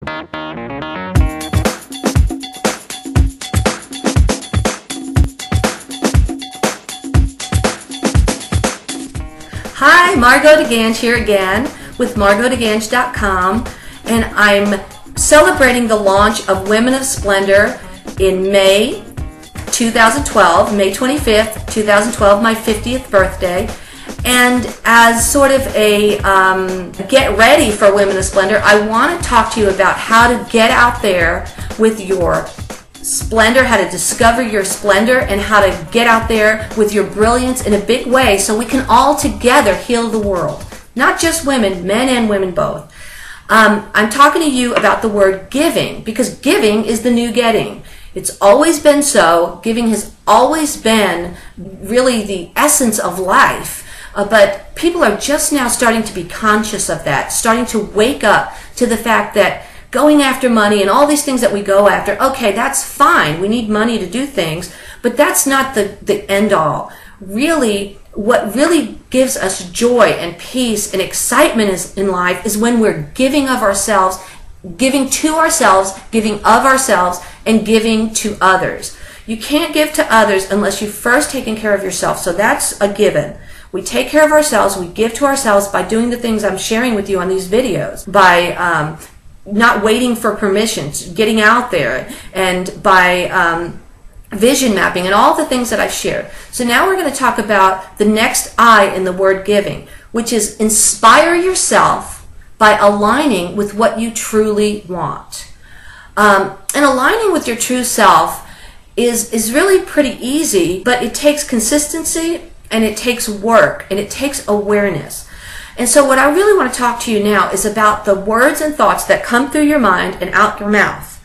Hi, Margo DeGange here again with MargoDeGange.com, and I'm celebrating the launch of Women of Splendor in May 2012, May 25th, 2012, my 50th birthday. And as sort of a get ready for Women of Splendor, I want to talk to you about how to get out there with your splendor, how to discover your splendor, and how to get out there with your brilliance in a big way so we can all together heal the world. Not just women, men and women both. I'm talking to you about the word giving, because giving is the new getting. It's always been so. Giving has always been really the essence of life. But people are just now starting to be conscious of that, starting to wake up to the fact that going after money and all these things that we go after, okay, that's fine. We need money to do things, but that's not the end all. Really, what really gives us joy and peace and excitement in life is when we're giving of ourselves, giving to ourselves, giving of ourselves, and giving to others. You can't give to others unless you've first taken care of yourself. So that's a given. We take care of ourselves, we give to ourselves by doing the things I'm sharing with you on these videos, by not waiting for permission, getting out there, and by vision mapping and all the things that I've shared. So now we're going to talk about the next I in the word giving, which is inspire yourself by aligning with what you truly want. And aligning with your true self is really pretty easy, but it takes consistency, and it takes work, and it takes awareness. And so what I really want to talk to you now is about the words and thoughts that come through your mind and out your mouth.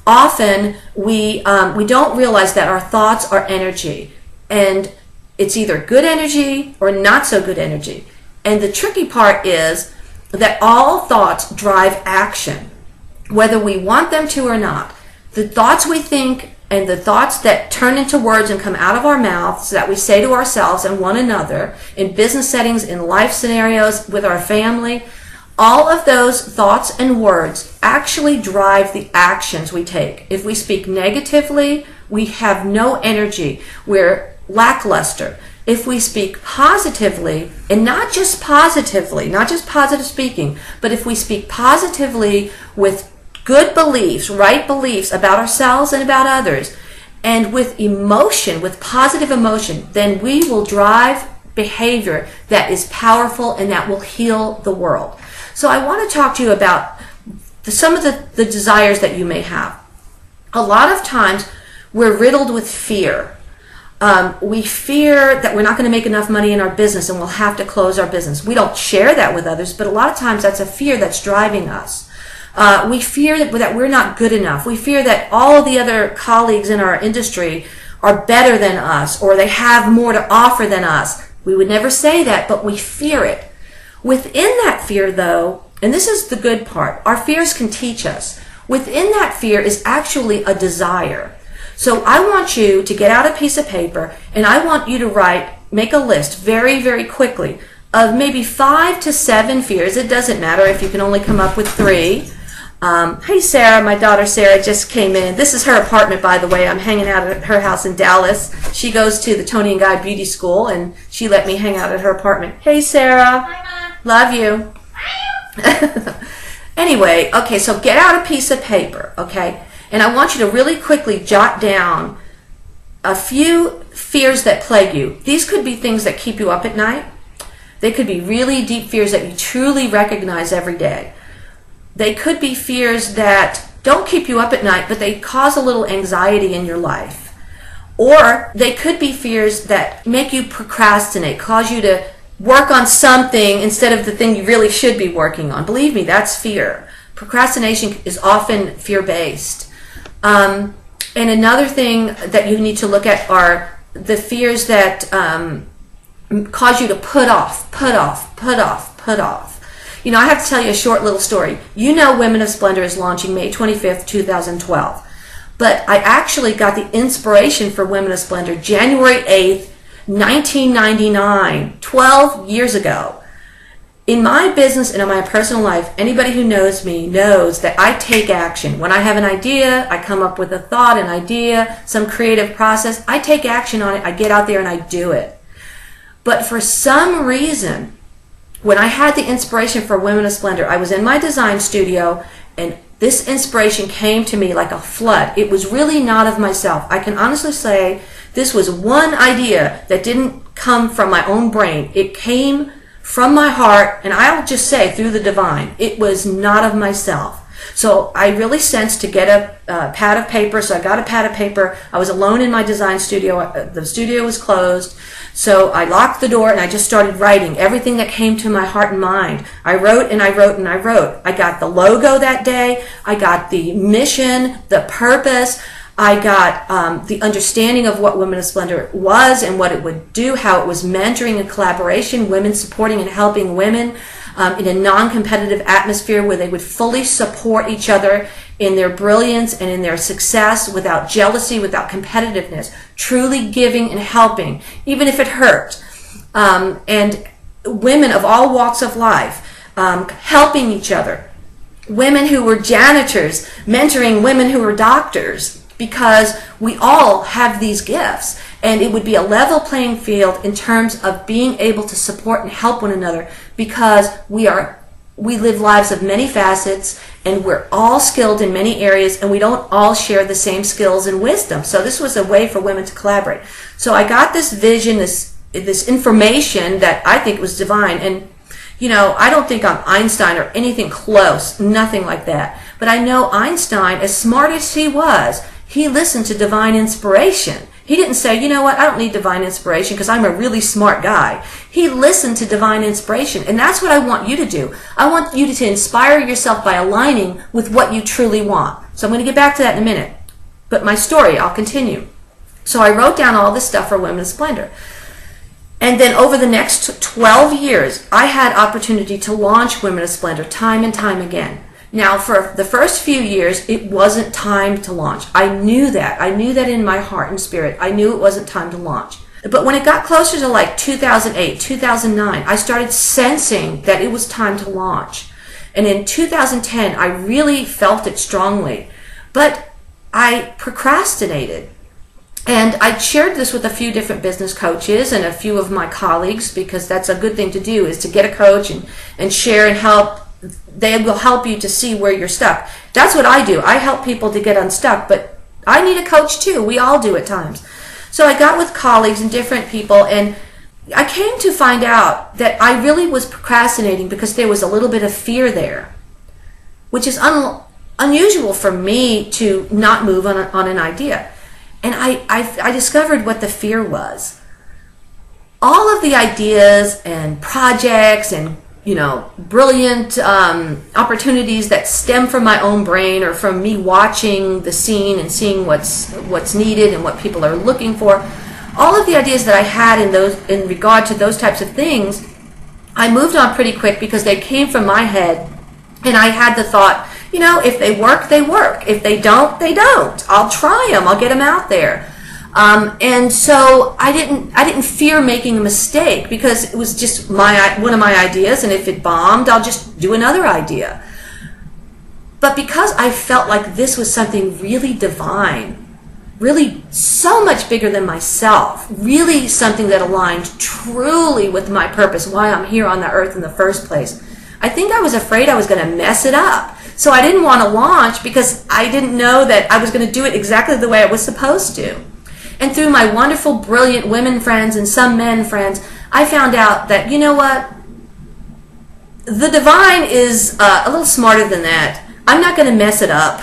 Often we don't realize that our thoughts are energy, and it's either good energy or not so good energy. And the tricky part is that all thoughts drive action, whether we want them to or not. The thoughts we think and the thoughts that turn into words and come out of our mouths that we say to ourselves and one another in business settings, in life scenarios, with our family, all of those thoughts and words actually drive the actions we take. If we speak negatively, we have no energy. We're lackluster. If we speak positively, and not just positively, not just positive speaking, but if we speak positively with good beliefs, right beliefs about ourselves and about others, and with emotion, with positive emotion, then we will drive behavior that is powerful and that will heal the world. So I want to talk to you about some of the desires that you may have. A lot of times we're riddled with fear. We fear that we're not going to make enough money in our business and we'll have to close our business. We don't share that with others, but a lot of times that's a fear that's driving us. We fear that we're not good enough. We fear that all of the other colleagues in our industry are better than us, or they have more to offer than us. We would never say that, but we fear it. Within that fear, though, and this is the good part, our fears can teach us. Within that fear is actually a desire. So I want you to get out a piece of paper, and I want you to make a list very, very quickly of maybe 5 to 7 fears. It doesn't matter if you can only come up with 3. Hey Sarah, my daughter Sarah just came in. This is her apartment, by the way. I'm hanging out at her house in Dallas. She goes to the Tony and Guy Beauty School, and she let me hang out at her apartment. Hey Sarah. Hi, Mom. Love you. Anyway, okay, so get out a piece of paper, okay? And I want you to really quickly jot down a few fears that plague you. These could be things that keep you up at night. They could be really deep fears that you truly recognize every day. They could be fears that don't keep you up at night, but they cause a little anxiety in your life. Or they could be fears that make you procrastinate, cause you to work on something instead of the thing you really should be working on. Believe me, that's fear. Procrastination is often fear-based. And another thing that you need to look at are the fears that cause you to put off. You know, I have to tell you a short little story. You know Women of Splendor is launching May 25th, 2012. But I actually got the inspiration for Women of Splendor January 8th, 1999, 12 years ago. In my business and in my personal life, anybody who knows me knows that I take action. When I have an idea, I come up with a thought, an idea, some creative process, I take action on it, I get out there and I do it. But for some reason, when I had the inspiration for Women of Splendor, I was in my design studio and this inspiration came to me like a flood. It was really not of myself. I can honestly say this was one idea that didn't come from my own brain. It came from my heart, and I'll just say through the divine. It was not of myself. So I really sensed to get a pad of paper, so I got a pad of paper. I was alone in my design studio. The studio was closed. So I locked the door and I just started writing everything that came to my heart and mind. I wrote and I wrote and I wrote. I got the logo that day. I got the mission, the purpose. I got the understanding of what Women of Splendor was and what it would do, how it was mentoring and collaboration, women supporting and helping women in a non-competitive atmosphere where they would fully support each other in their brilliance and in their success without jealousy, without competitiveness, truly giving and helping, even if it hurt. And women of all walks of life helping each other. Women who were janitors mentoring women who were doctors, because we all have these gifts, and it would be a level playing field in terms of being able to support and help one another, because we live lives of many facets and we're all skilled in many areas and we don't all share the same skills and wisdom. So this was a way for women to collaborate. So I got this vision, this information that I think was divine. And you know, I don't think I'm Einstein or anything close, nothing like that. But I know Einstein, as smart as he was, he listened to divine inspiration. He didn't say, you know what, I don't need divine inspiration because I'm a really smart guy. He listened to divine inspiration. And that's what I want you to do. I want you to inspire yourself by aligning with what you truly want. So I'm going to get back to that in a minute. But my story, I'll continue. So I wrote down all this stuff for Women of Splendor. And then over the next 12 years, I had opportunity to launch Women of Splendor time and time again. Now, for the first few years, it wasn't time to launch. I knew that. I knew that in my heart and spirit. I knew it wasn't time to launch. But when it got closer to like 2008, 2009, I started sensing that it was time to launch. And in 2010, I really felt it strongly. But I procrastinated. And I shared this with a few different business coaches and a few of my colleagues, because that's a good thing to do, is to get a coach and share and help. They will help you to see where you're stuck. That's what I do. I help people to get unstuck, but I need a coach too. We all do at times. So I got with colleagues and different people, and I came to find out that I really was procrastinating because there was a little bit of fear there, which is unusual for me to not move on an idea. And I discovered what the fear was. All of the ideas and projects and brilliant opportunities that stem from my own brain or from me watching the scene and seeing what's needed and what people are looking for, all of the ideas that I had in regard to those types of things, I moved on pretty quick because they came from my head, and I had the thought, if they work, they work. If they don't, they don't. I'll try them. I'll get them out there. And so I didn't fear making a mistake because it was just one of my ideas, and if it bombed, I'll just do another idea. But because I felt like this was something really divine, really so much bigger than myself, really something that aligned truly with my purpose, why I'm here on the earth in the first place, I think I was afraid I was going to mess it up. So I didn't want to launch because I didn't know that I was going to do it exactly the way I was supposed to. And through my wonderful, brilliant women friends and some men friends, I found out that, you know what? The divine is a little smarter than that. I'm not going to mess it up.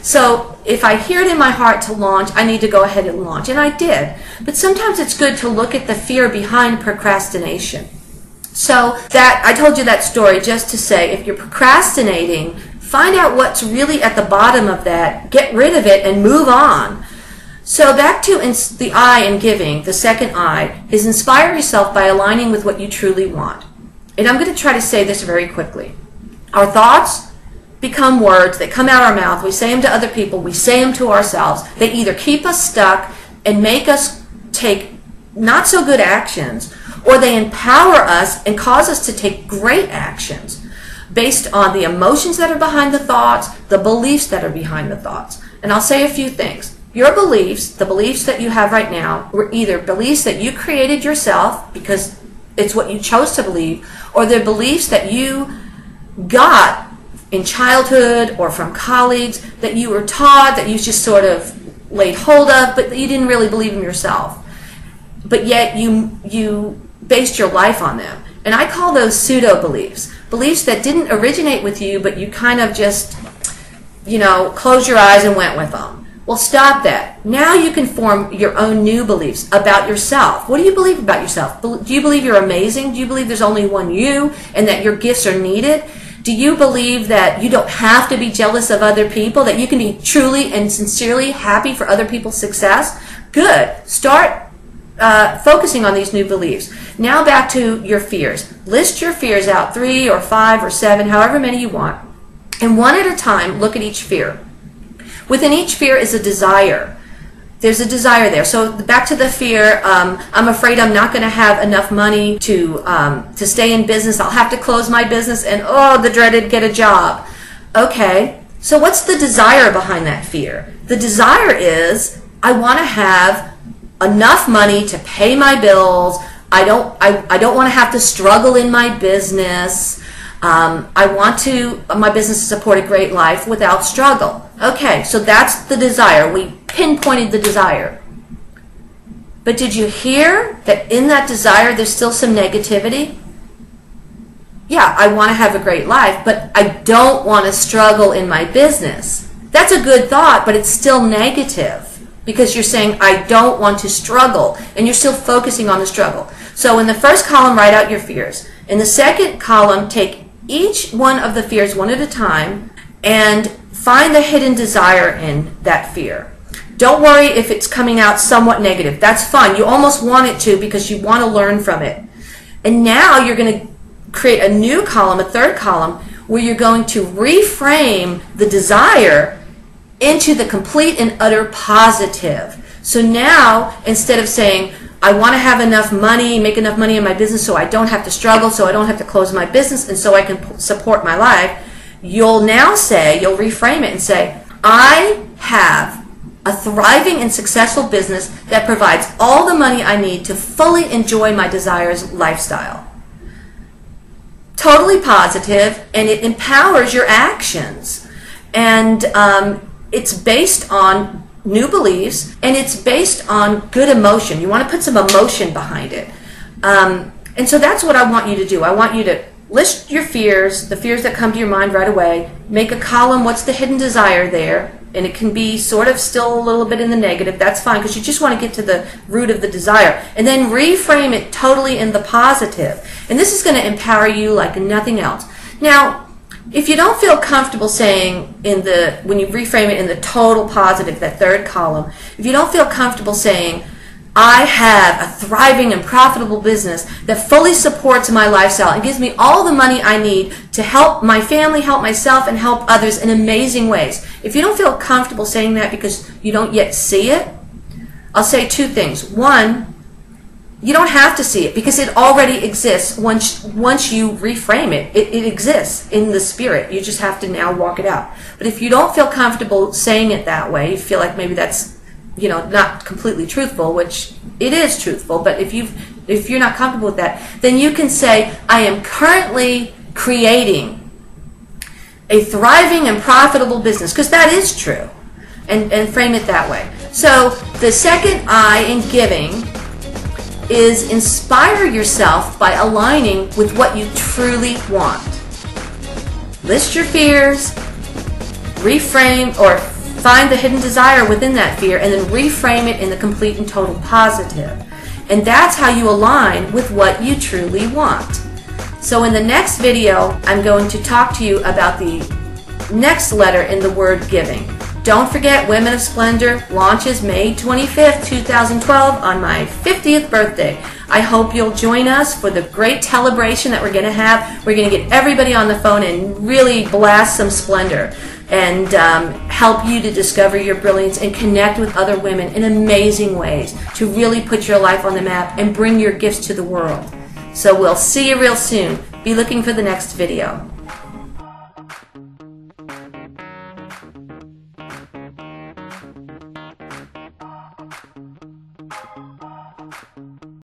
So if I hear it in my heart to launch, I need to go ahead and launch. And I did. But sometimes it's good to look at the fear behind procrastination. So that I told you that story just to say, if you're procrastinating, find out what's really at the bottom of that, get rid of it, and move on. So back to the I in giving, the second I, is inspire yourself by aligning with what you truly want. And I'm going to try to say this very quickly. Our thoughts become words. They come out our mouth. We say them to other people. We say them to ourselves. They either keep us stuck and make us take not so good actions, or they empower us and cause us to take great actions based on the emotions that are behind the thoughts, the beliefs that are behind the thoughts. And I'll say a few things. Your beliefs, the beliefs that you have right now, were either beliefs that you created yourself because it's what you chose to believe, or they're beliefs that you got in childhood or from colleagues that you were taught, that you just sort of laid hold of, but that you didn't really believe in yourself. But yet you based your life on them. And I call those pseudo-beliefs. Beliefs that didn't originate with you, but you kind of just, closed your eyes and went with them. Well, stop that. Now you can form your own new beliefs about yourself. What do you believe about yourself? Do you believe you're amazing? Do you believe there's only one you and that your gifts are needed? Do you believe that you don't have to be jealous of other people, that you can be truly and sincerely happy for other people's success? Good. Start focusing on these new beliefs. Now back to your fears. List your fears out, 3 or 5 or 7, however many you want. And one at a time, look at each fear. Within each fear is a desire. There's a desire there. So back to the fear, I'm afraid I'm not going to have enough money to stay in business. I'll have to close my business and, oh, the dreaded get a job. Okay, so what's the desire behind that fear? The desire is, I want to have enough money to pay my bills. I don't want to have to struggle in my business. I want my business to support a great life without struggle. Okay, so that's the desire. We pinpointed the desire. But did you hear that in that desire there's still some negativity? Yeah, I want to have a great life, but I don't want to struggle in my business. That's a good thought, but it's still negative because you're saying, I don't want to struggle, and you're still focusing on the struggle. So in the first column, write out your fears. In the second column, take each one of the fears one at a time and find the hidden desire in that fear. Don't worry if it's coming out somewhat negative. That's fine. You almost want it to because you want to learn from it. And now you're going to create a new column, a third column, where you're going to reframe the desire into the complete and utter positive. So now, instead of saying, I want to have enough money, make enough money in my business so I don't have to struggle, so I don't have to close my business, and so I can support my life, you'll now say, you'll reframe it and say, I have a thriving and successful business that provides all the money I need to fully enjoy my desires lifestyle. Totally positive, and it empowers your actions. And it's based on new beliefs, and it's based on good emotion. You want to put some emotion behind it. And so that's what I want you to do. I want you to list your fears, the fears that come to your mind right away. Make a column, what's the hidden desire there? And it can be sort of still a little bit in the negative. That's fine, because you just want to get to the root of the desire. And then reframe it totally in the positive. And this is going to empower you like nothing else. Now, if you don't feel comfortable saying when you reframe it in the total positive, that third column, if you don't feel comfortable saying, I have a thriving and profitable business that fully supports my lifestyle and gives me all the money I need to help my family, help myself, and help others in amazing ways. If you don't feel comfortable saying that because you don't yet see it, I'll say 2 things. One, you don't have to see it because it already exists. Once you reframe it, it exists in the spirit. You just have to now walk it out. But if you don't feel comfortable saying it that way, you feel like maybe that's not completely truthful, which it is truthful, but if you're not comfortable with that, then you can say, I am currently creating a thriving and profitable business, because that is true, and frame it that way. So the second I in giving is inspire yourself by aligning with what you truly want. List your fears, reframe or find the hidden desire within that fear, and then reframe it in the complete and total positive. And that's how you align with what you truly want. So in the next video, I'm going to talk to you about the next letter in the word giving. Don't forget, Women of Splendor launches May 25th, 2012 on my 50th birthday. I hope you'll join us for the great celebration that we're going to have. We're going to get everybody on the phone and really blast some splendor and help you to discover your brilliance and connect with other women in amazing ways to really put your life on the map and bring your gifts to the world. So we'll see you real soon. Be looking for the next video.